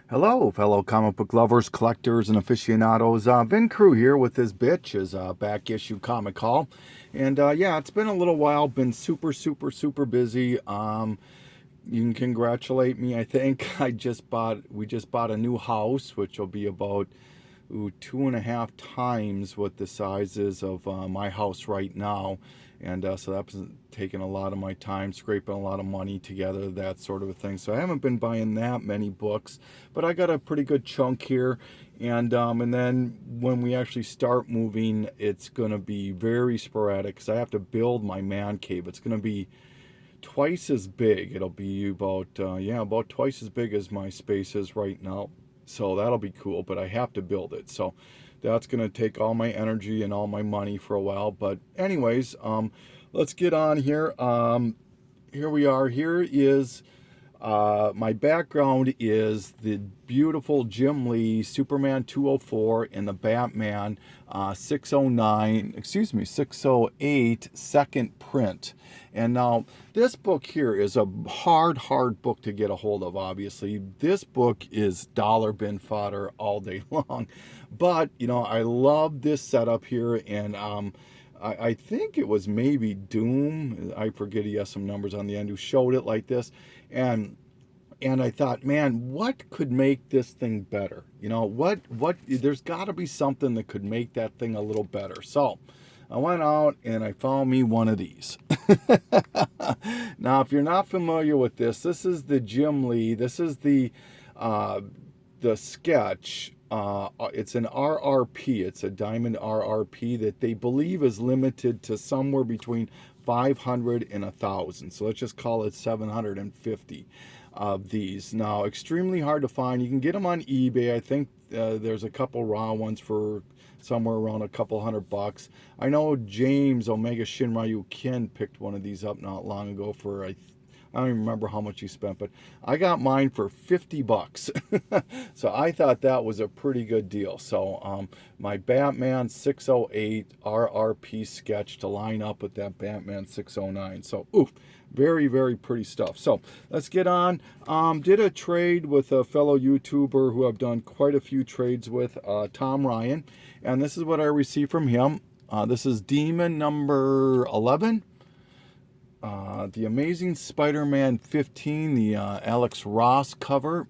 Hello, fellow comic book lovers, collectors, and aficionados. Vin Crew here with this bitch is back issue comic haul, and yeah, it's been a little while. Been super busy. You can congratulate me. I think we just bought a new house, which will be about 2.5 times what the size is of my house right now. And so that's taking a lot of my time, scraping a lot of money together, that sort of a thing. So I haven't been buying that many books, but I got a pretty good chunk here. And then when we actually start moving, it's going to be very sporadic because I have to build my man cave. It's going to be twice as big. It'll be about twice as big as my space is right now. So that'll be cool, but I have to build it. So that's going to take all my energy and all my money for a while. But anyways, let's get on here. Here we are. Here is my background is the beautiful Jim Lee Superman 204 and the Batman 608 second print. And now this book here is a hard book to get a hold of, obviously. This book is dollar bin fodder all day long. But, I love this setup here, and I think it was maybe Doom, I forget, he has some numbers on the end, who showed it like this. And I thought, man, what could make this thing better? What there's got to be something that could make that thing a little better. So I went out and I found me one of these. Now, if you're not familiar with this is the Jim Lee. This is the sketch. It's an RRP. It's a diamond RRP that they believe is limited to somewhere between 500 and 1,000. So let's just call it 750 of these. Now, extremely hard to find. You can get them on eBay. I think there's a couple raw ones for somewhere around a couple $100. I know James Omega Shinryu Ken picked one of these up not long ago for I don't even remember how much he spent, but I got mine for $50. So I thought that was a pretty good deal. So my Batman 608 RRP sketch to line up with that Batman 609. So very pretty stuff. So let's get on. Did a trade with a fellow YouTuber who I've done quite a few trades with, Tom Ryan, and this is what I received from him. This is Demon number 11. The Amazing Spider-Man 15, the Alex Ross cover.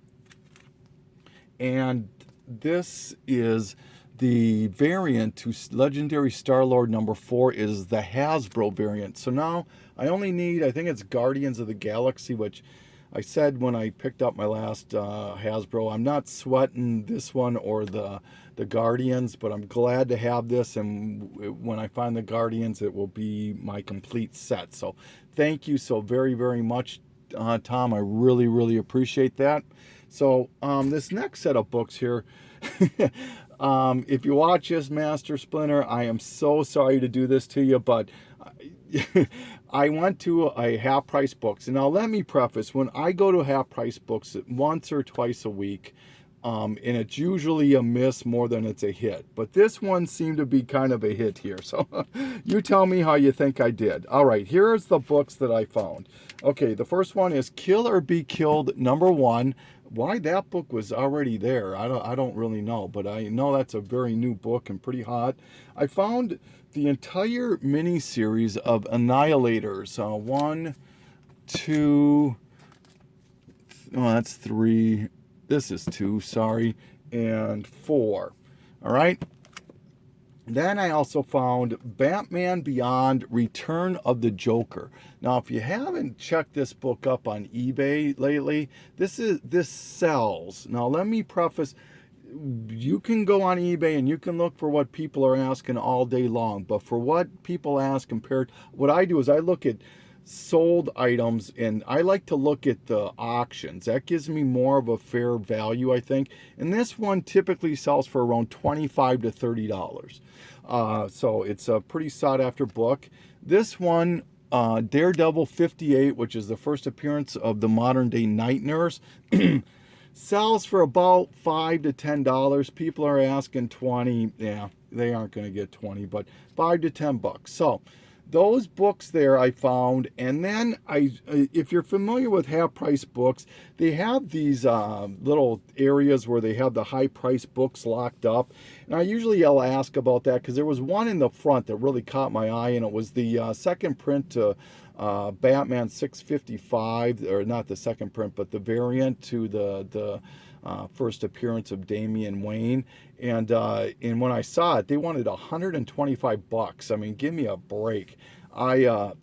And this is the variant to Legendary Star-Lord number 4 is the Hasbro variant. So now I only need, I think it's Guardians of the Galaxy, which I said when I picked up my last Hasbro, I'm not sweating this one or the Guardians, but I'm glad to have this, and when I find the Guardians, it will be my complete set. So thank you so very much, Tom. I really appreciate that. So this next set of books here, if you watch this, Master Splinter, I am so sorry to do this to you, but I went to a Half Price Books. And now let me preface, when I go to Half Price Books once or twice a week, and it's usually a miss more than it's a hit. But this one seemed to be kind of a hit here. So you tell me how you think I did. All right, here's the books that I found. Okay, the first one is Kill or Be Killed number 1. Why that book was already there, I don't really know, but I know that's a very new book and pretty hot. I found the entire mini-series of Annihilators. 1, 2, that's 3. This is 2, sorry, and 4. All right. Then I also found Batman Beyond Return of the Joker. Now, if you haven't checked this book up on eBay lately, this sells. Now, let me preface, you can go on eBay and you can look for what people are asking all day long, but for what people ask compared, what I do is I look at sold items, and I like to look at the auctions. That gives me more of a fair value, I think. And this one typically sells for around $25 to $30. So it's a pretty sought after book. This one, Daredevil 58, which is the first appearance of the modern day Night Nurse, sells for about $5 to $10. People are asking 20. Yeah, they aren't going to get 20, but $5 to $10. So those books there I found, and then if you're familiar with half price books, they have these little areas where they have the high price books locked up, and I'll ask about that because there was one in the front that really caught my eye, and it was the second print to Batman 655, or not the second print, but the variant to the first appearance of Damian Wayne. And when I saw it, they wanted $125. I mean, give me a break. I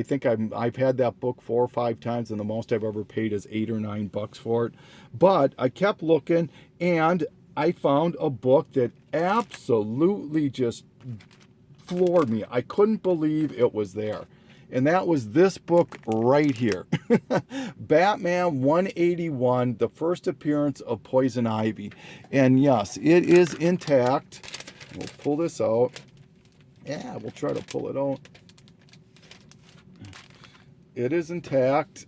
think I've had that book 4 or 5 times, and the most I've ever paid is $8 or $9 for it. But I kept looking, and I found a book that absolutely just floored me. I couldn't believe it was there. And that was this book right here. Batman 181, the first appearance of Poison Ivy. And yes, it is intact. We'll pull this out. Yeah, we'll try to pull it out. It is intact.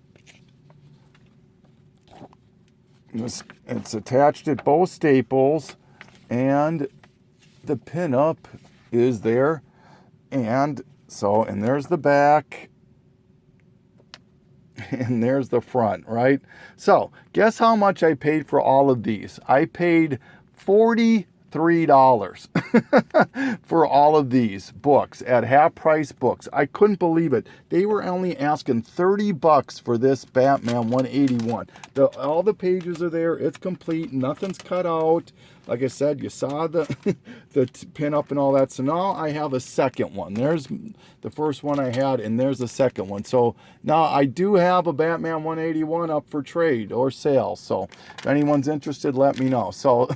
It's attached at both staples. And the pinup is there. And there's the back, and there's the front, right? So, guess how much I paid for all of these? I paid $43 for all of these books at half price books. I couldn't believe it. They were only asking $30 for this Batman 181. All the pages are there. It's complete. Nothing's cut out. Like I said, you saw the pin up and all that. So now I have a second one. There's the first one I had, and there's the second one. So now I do have a Batman 181 up for trade or sale. So if anyone's interested, let me know. So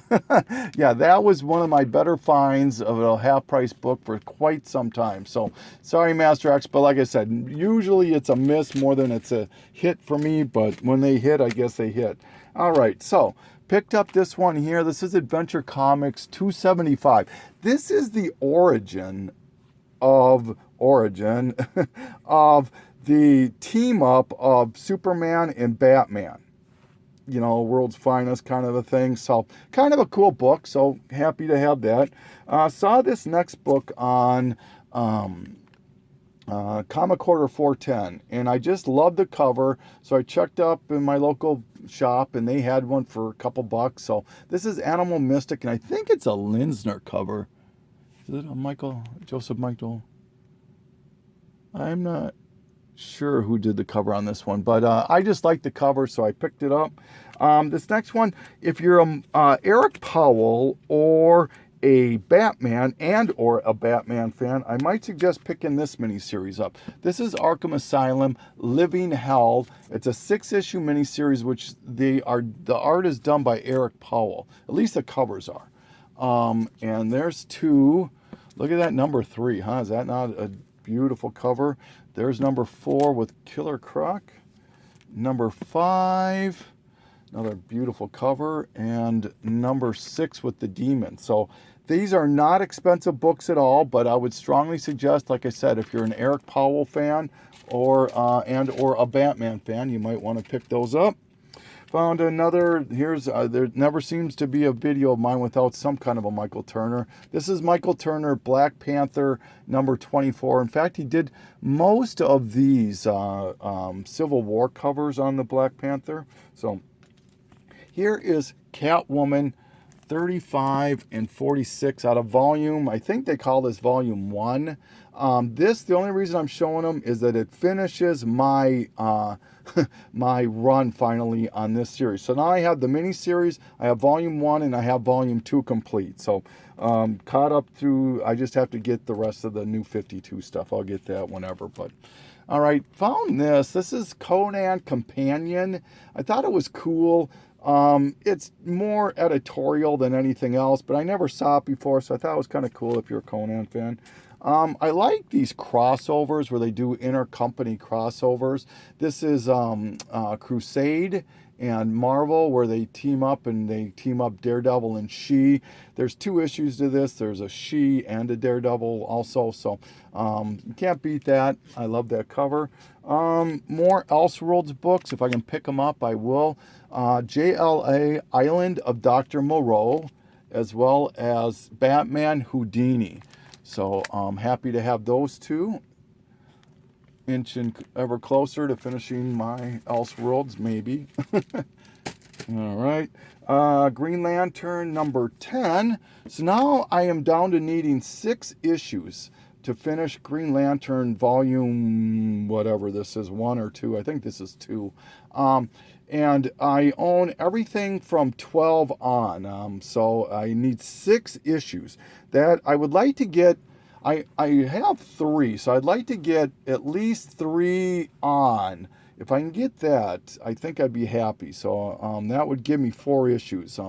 yeah, that was one of my better finds of a half-price book for quite some time. So sorry, Master X, but like I said, usually it's a miss more than it's a hit for me. But when they hit, I guess they hit. All right, so picked up this one here. This is Adventure Comics 275. This is the origin of the team up of Superman and Batman. You know, world's finest kind of a thing. So kind of a cool book. So happy to have that. Saw this next book on Comic Order 410, and I just loved the cover. So I checked up in my local shop, and they had one for a couple bucks. So this is Animal Mystic, and I think it's a Linsner cover. Is it a Joseph Michael? I'm not sure who did the cover on this one, but I just liked the cover, so I picked it up. This next one, if you're a Eric Powell or a Batman or a Batman fan, I might suggest picking this miniseries up. This is Arkham Asylum Living Hell. It's a 6-issue miniseries, which the art is done by Eric Powell. At least the covers are. And there's 2. Look at that number 3, huh? Is that not a beautiful cover? There's number 4 with Killer Croc. Number 5. Another beautiful cover, and number 6 with the Demon. So these are not expensive books at all, but I would strongly suggest, like I said, if you're an Eric Powell fan or a Batman fan, you might want to pick those up. Found another. Here's there never seems to be a video of mine without some kind of a Michael Turner. This is Michael Turner, Black Panther number 24. In fact, he did most of these Civil War covers on the Black Panther. So here is Catwoman 35 and 46 out of volume. I think they call this volume 1. The only reason I'm showing them is that it finishes my my run finally on this series. So now I have the mini series, I have volume 1, and I have volume 2 complete. So caught up through. I just have to get the rest of the new 52 stuff. I'll get that whenever. But all right, found this. This is Conan Companion. I thought it was cool. It's more editorial than anything else, but I never saw it before, so I thought it was kind of cool if you're a Conan fan. I like these crossovers where they do intercompany crossovers. This is Crusade and Marvel, where they team up Daredevil and She. There's 2 issues to this. There's a She and a Daredevil also, so you can't beat that. I love that cover. More Elseworlds books. If I can pick them up, I will. JLA Island of Dr. Moreau, as well as Batman Houdini. So I'm happy to have those two. Inching ever closer to finishing my Elseworlds, maybe. All right. Green Lantern number 10. So now I am down to needing 6 issues to finish Green Lantern volume, whatever this is, 1 or 2. I think this is 2. And I own everything from 12 on. So I need 6 issues that I would like to get. I have 3, so I'd like to get at least 3 on. If I can get that, I think I'd be happy. So that would give me 4 issues.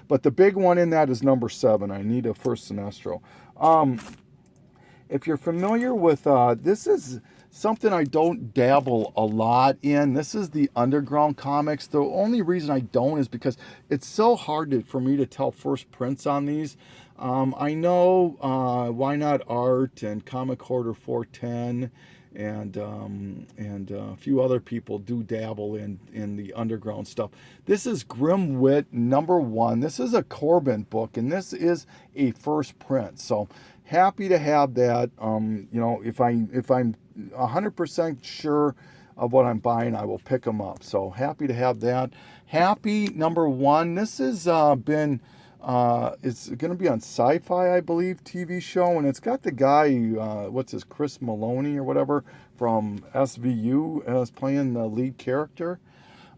But the big one in that is number 7. I need a first Sinestro. If you're familiar with, this is something I don't dabble a lot in. This is the Underground comics. The only reason I don't is because it's so hard for me to tell first prints on these. I know Why Not Art and Comic Hoarder 410 and a few other people do dabble in the Underground stuff. This is Grim Wit number 1. This is a Corbin book, and this is a first print. So happy to have that. If I'm 100% sure of what I'm buying, I will pick them up. So happy to have that. Happy number 1. This has been. It's going to be on Sci-Fi, I believe, TV show, and it's got the guy, Chris Maloney or whatever from SVU as playing the lead character.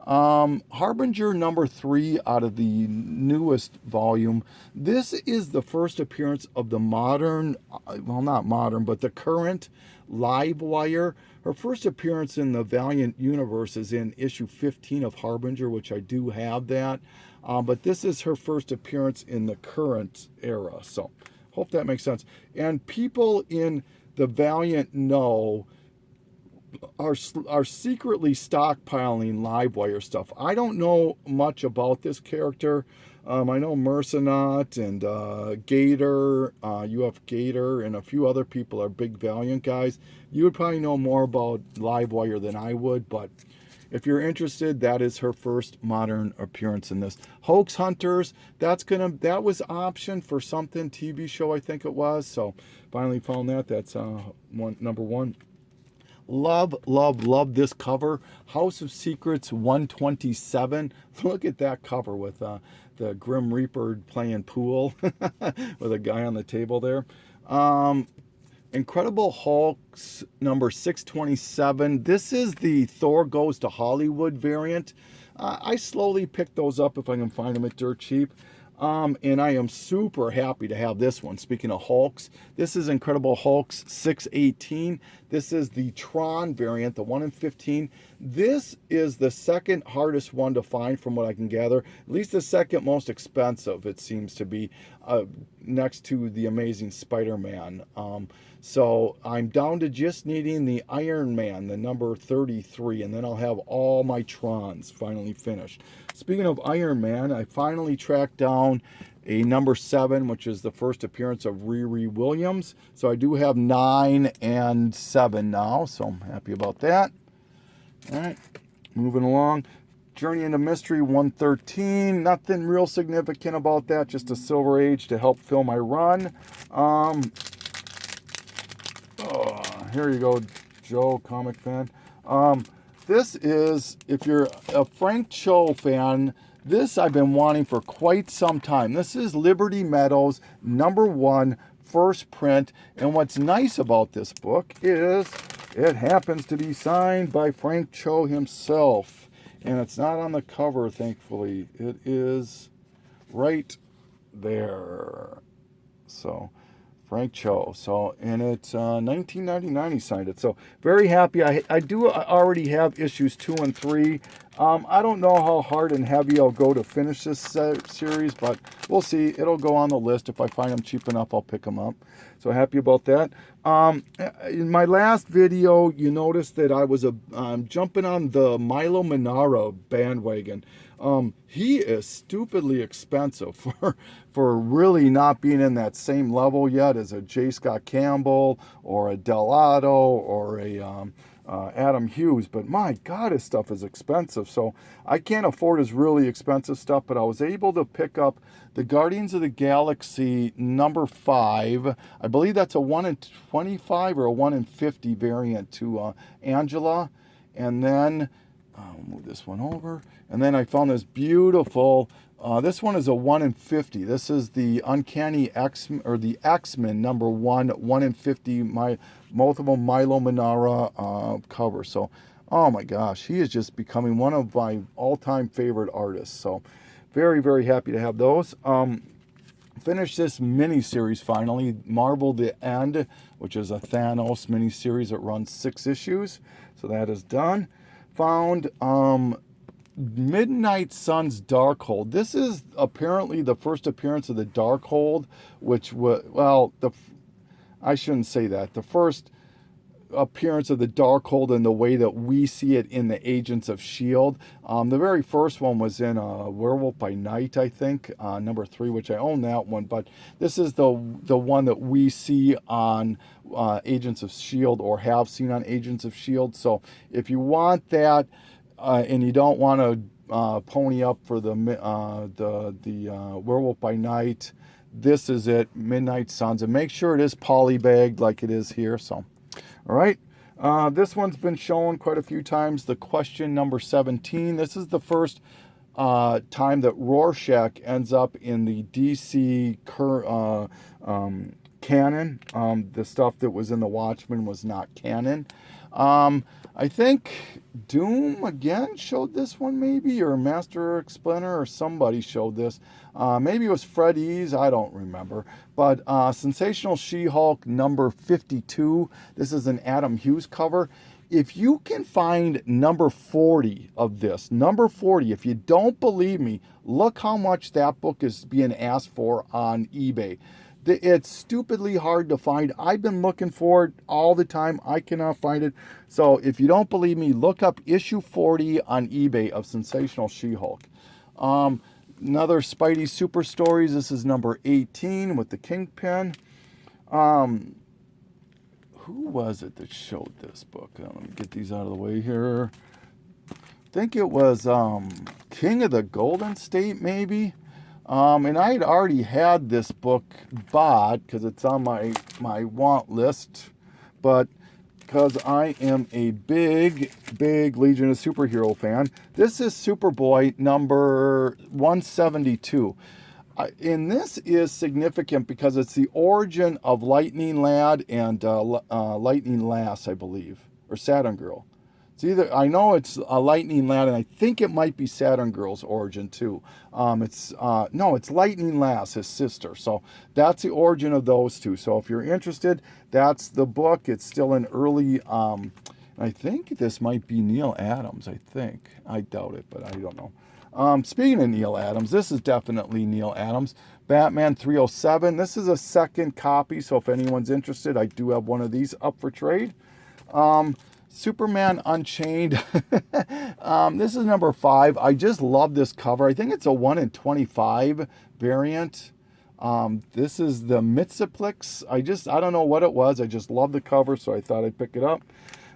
Harbinger number 3 out of the newest volume. This is the first appearance of the modern, well, not modern, but the current Livewire. Her first appearance in the Valiant universe is in issue 15 of Harbinger, which I do have that. But this is her first appearance in the current era. So hope that makes sense. And people in the Valiant know are secretly stockpiling Livewire stuff. I don't know much about this character. I know Mercenaut and Gator, UF Gator, and a few other people are big Valiant guys. You would probably know more about Livewire than I would, but if you're interested, that is her first modern appearance in this. Hoax Hunters, that was optioned for something TV show, I think it was. So finally found that. That's number 1. Love this cover. House of Secrets 127. Look at that cover with the Grim Reaper playing pool with a guy on the table there. Incredible Hulks number 627. This is the Thor Goes to Hollywood variant. I slowly pick those up if I can find them at dirt cheap. And I am super happy to have this one. Speaking of Hulks, this is Incredible Hulks 618. This is the Tron variant, the 1 in 15. This is the second hardest one to find from what I can gather. At least the second most expensive, it seems to be, next to the Amazing Spider-Man. So I'm down to just needing the Iron Man, the number 33, and then I'll have all my Trons finally finished. Speaking of Iron Man, I finally tracked down a number 7, which is the first appearance of Riri Williams. So I do have 9 and 7 now, so I'm happy about that. All right, moving along. Journey into Mystery 113. Nothing real significant about that, just a Silver Age to help fill my run. Here you go, Joe, comic fan. This is, if you're a Frank Cho fan, this I've been wanting for quite some time. This is Liberty Meadows, number 1, first print. And what's nice about this book is it happens to be signed by Frank Cho himself. And it's not on the cover, thankfully. It is right there. So Frank Cho. So, and it's 1999 he signed it. So very happy. I do already have issues 2 and 3. I don't know how hard and heavy I'll go to finish this series, but we'll see. It'll go on the list. If I find them cheap enough, I'll pick them up. So happy about that. In my last video, you noticed that I was jumping on the Milo Manara bandwagon. He is stupidly expensive for really not being in that same level yet as a J. Scott Campbell or a Delato or a Adam Hughes, but my God, his stuff is expensive. So I can't afford his really expensive stuff, but I was able to pick up the Guardians of the Galaxy number 5. I believe that's a 1 in 25 or a 1 in 50 variant to Angela. And then, I'll move this one over. And then I found this beautiful, this one is a 1 in 50. This is the Uncanny X, or the X-Men number 1, 1 in 50, multiple Milo Manara cover. So, oh my gosh, he is just becoming one of my all-time favorite artists. So, very, very happy to have those. Finished this mini-series finally, Marvel The End, which is a Thanos mini-series that runs 6 issues. So that is done. Found Midnight Suns Darkhold. This is apparently the first appearance of the Darkhold, which was, well, I shouldn't say that. The first appearance of the Darkhold in the way that we see it in the Agents of S.H.I.E.L.D. The very first one was in Werewolf by Night, I think, number 3, which I own that one. But this is the one that we see on Agents of S.H.I.E.L.D. or have seen on Agents of S.H.I.E.L.D. So if you want that and you don't want to pony up for the Werewolf by Night, this is it, Midnight Suns. And make sure it is polybagged like it is here. So. All right, this one's been shown quite a few times, the Question number 17. This is the first time that Rorschach ends up in the DC canon. The stuff that was in the Watchmen was not canon. I think Doom again showed this one, maybe, or Master Splinter or somebody showed this. Maybe it was Fred Ease, I don't remember. But Sensational She-Hulk number 52. This is an Adam Hughes cover. If you can find number 40 of this, number 40, if you don't believe me, look how much that book is being asked for on eBay. It's stupidly hard to find. I've been looking for it all the time. I cannot find it. So if you don't believe me, look up issue 40 on eBay of Sensational She-Hulk. Another Spidey Super Stories. This is number 18 with the Kingpin. Who was it that showed this book? Let me get these out of the way here. I think it was King of the Golden State, maybe. And I had already had this book bought because it's on my want list, but because I am a big Legion of Superhero fan, this is Superboy number 172. And this is significant because it's the origin of Lightning Lad and Lightning Lass, I believe, or Saturn Girl. It's either, I know it's a Lightning Lad, and I think it might be Saturn Girl's origin too. It's Lightning Lass, his sister. So that's the origin of those two. So if you're interested, that's the book. It's still in early. I think this might be Neil Adams. I think. I doubt it, but I don't know. Speaking of Neil Adams, this is definitely Neil Adams. Batman 307. This is a second copy, so if anyone's interested, I do have one of these up for trade. Superman Unchained. This is number 5. I just love this cover. I think it's a 1 in 25 variant. This is the Mitsiplex. I don't know what it was. I just love the cover, so I thought I'd pick it up.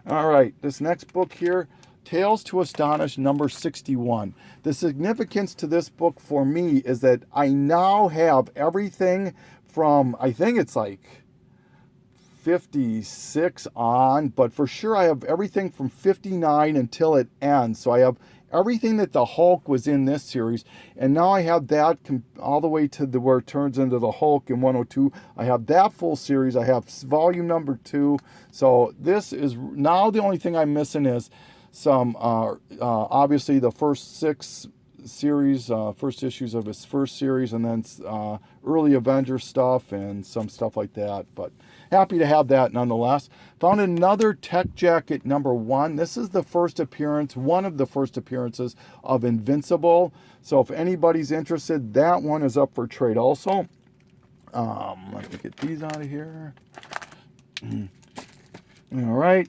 All right, this next book here, Tales to Astonish number 61. The significance to this book for me is that I now have everything from, I think it's like 56 on, but for sure I have everything from 59 until it ends. So I have everything that the Hulk was in this series, and now I have that all the way to where it turns into the Hulk in 102. I have that full series. I have volume number 2. So this is now the only thing I'm missing is some obviously the first 6 series, first issues of his first series, and then early Avenger stuff and some stuff like that. But happy to have that nonetheless. Found another Tech Jacket number 1. This is the first appearance, one of the first appearances of Invincible. So if anybody's interested, that one is up for trade also. Let me get these out of here. All right.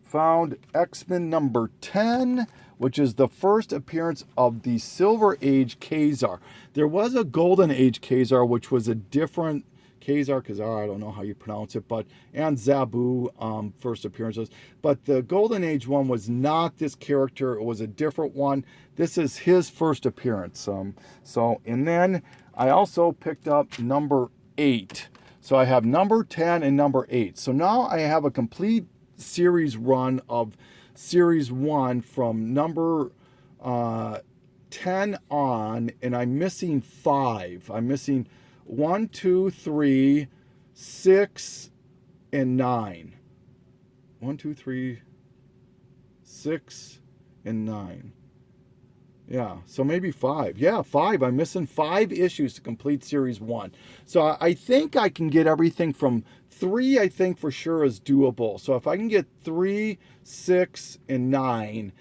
Found X-Men number 10, which is the first appearance of the Silver Age Kazar. There was a Golden Age Kazar, which was a different Kazar, I don't know how you pronounce it, and Zabu, first appearances. But the Golden Age one was not this character. It was a different one. This is his first appearance. And then I also picked up number 8. So I have number 10 and number 8. So now I have a complete series run of series 1 from number 10 on, and I'm missing 5. I'm missing 1, 2, 3, 6, and 9. 1, 2, 3, 6, and 9. Yeah, so maybe 5. Yeah, 5. I'm missing 5 issues to complete series 1. So I think I can get everything from 3, I think for sure is doable. So if I can get 3, 6, and 9,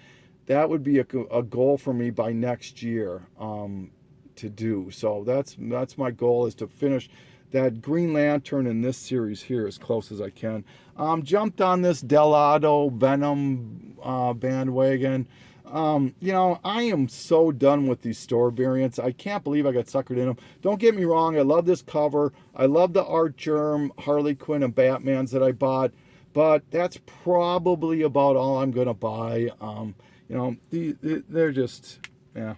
that would be a goal for me by next year to do. So that's my goal, is to finish that Green Lantern in this series here as close as I can. Jumped on this Delgado Venom bandwagon. I am so done with these store variants. I can't believe I got suckered in them. Don't get me wrong, I love this cover. I love the Art Germ, Harley Quinn, and Batmans that I bought. But that's probably about all I'm going to buy. They're just, yeah.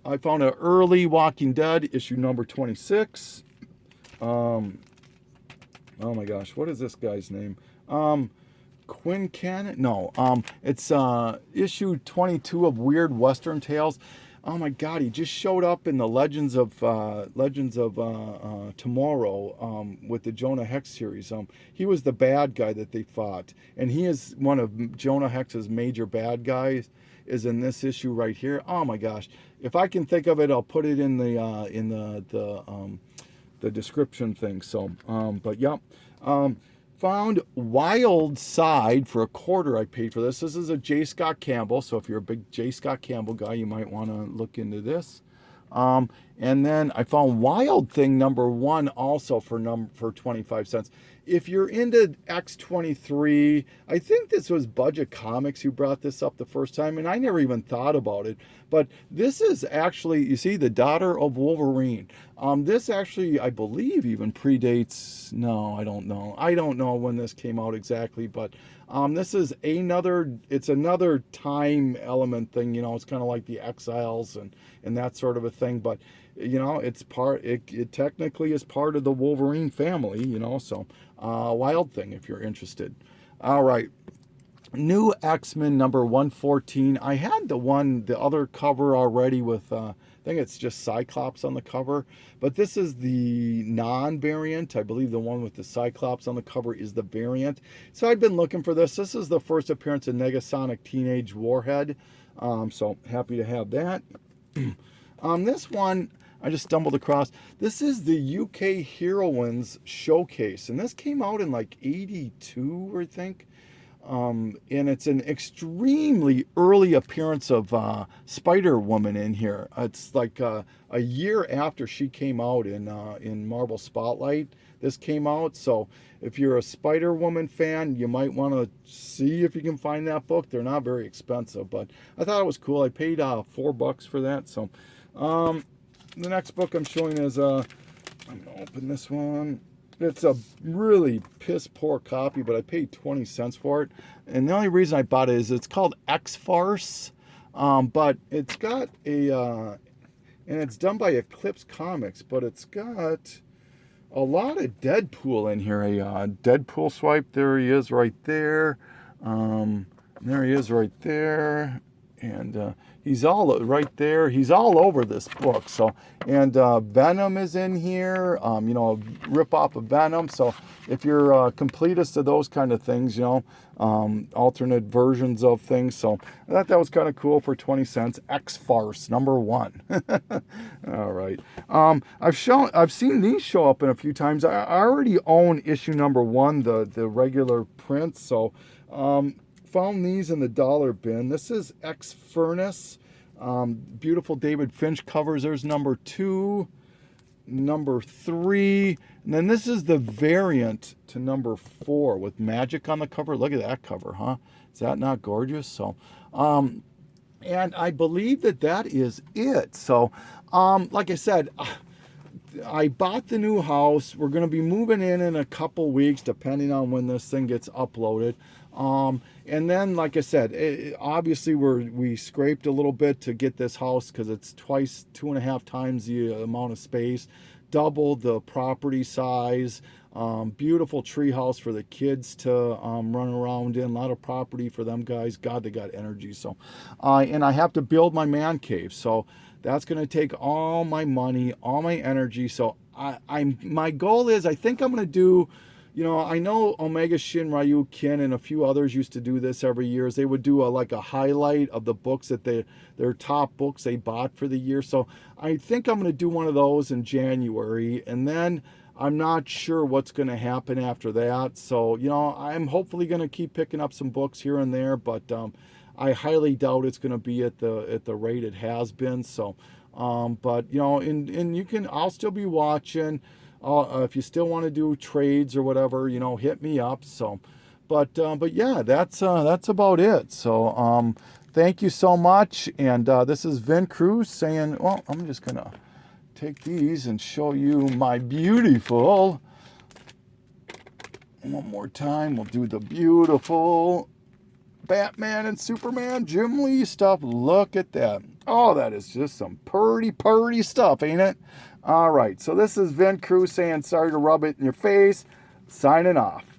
I found an early Walking Dead, issue number 26. Oh my gosh, what is this guy's name? Quinn Cannon? No, it's issue 22 of Weird Western Tales. Oh my God, he just showed up in the Legends of Tomorrow with the Jonah Hex series. He was the bad guy that they fought, and he is one of Jonah Hex's major bad guys. Is in this issue right here. Oh my gosh, if I can think of it, I'll put it in the description thing. So, but yeah. Found Wild Side for $0.25. I paid for this. This is a J. Scott Campbell. So if you're a big J. Scott Campbell guy, you might want to look into this. And then I found Wild Thing number 1 also for 25 cents. If you're into X-23, I think this was Budget Comics who brought this up the first time, and I never even thought about it. But this is actually, you see, the daughter of Wolverine. This actually, I believe, even predates, no, I don't know. I don't know when this came out exactly, but this is another time element thing, it's kind of like the Exiles and that sort of a thing, but it technically is part of the Wolverine family, so Wild Thing if you're interested. All right. New X-Men number 114. I had the other cover already with, I think it's just Cyclops on the cover, but this is the non-variant. I believe the one with the Cyclops on the cover is the variant. So I've been looking for this. This is the first appearance of Negasonic Teenage Warhead. So happy to have that. This one I just stumbled across. This is the UK Heroines Showcase, and this came out in like 82, I think. And it's an extremely early appearance of Spider-Woman in here. It's like a year after she came out in Marvel Spotlight. This came out, so if you're a Spider-Woman fan, you might want to see if you can find that book. They're not very expensive, but I thought it was cool. I paid $4 for that. So the next book I'm showing is I'm gonna open this one. It's a really piss poor copy, but I paid 20 cents for it. And the only reason I bought it is it's called X-Farce, but it's got and it's done by Eclipse Comics, but it's got a lot of Deadpool in here. A Deadpool swipe. There he is right there. There he is right there. And he's all right there. He's all over this book. So, and Venom is in here. A rip off of Venom. So, if you're a completist of those kind of things, alternate versions of things. So, I thought that was kind of cool for 20 cents. X-Farce number 1. All right. I've seen these show up in a few times. I already own issue number 1, the regular print. So, found these in the dollar bin. This is X-Furnace. Beautiful David Finch covers. There's number 2, number 3. And then this is the variant to number 4 with Magic on the cover. Look at that cover, huh? Is that not gorgeous? So, and I believe that is it. So, like I said, I bought the new house. We're going to be moving in a couple weeks, depending on when this thing gets uploaded. And then, like I said, obviously we scraped a little bit to get this house because it's 2.5 times the amount of space, double the property size. Beautiful tree house for the kids to run around in. A lot of property for them guys. God, they got energy. So, and I have to build my man cave. So that's going to take all my money, all my energy. So my goal is, I think I'm going to do, I know Omega Shinryu Kin and a few others used to do this every year. They would do like a highlight of the books that their top books they bought for the year. So I think I'm going to do one of those in January, and then I'm not sure what's going to happen after that. So, I'm hopefully going to keep picking up some books here and there, but I highly doubt it's going to be at the rate it has been. So, but and you can, I'll still be watching. If you still want to do trades or whatever, hit me up. So, but yeah, that's about it. So, thank you so much. And this is Vin Cruz saying, well, I'm just gonna take these and show you my beautiful. One more time, we'll do the beautiful Batman and Superman Jim Lee stuff. Look at that. Oh, that is just some purty stuff, ain't it? All right, so this is Vin Cruz saying sorry to rub it in your face, signing off.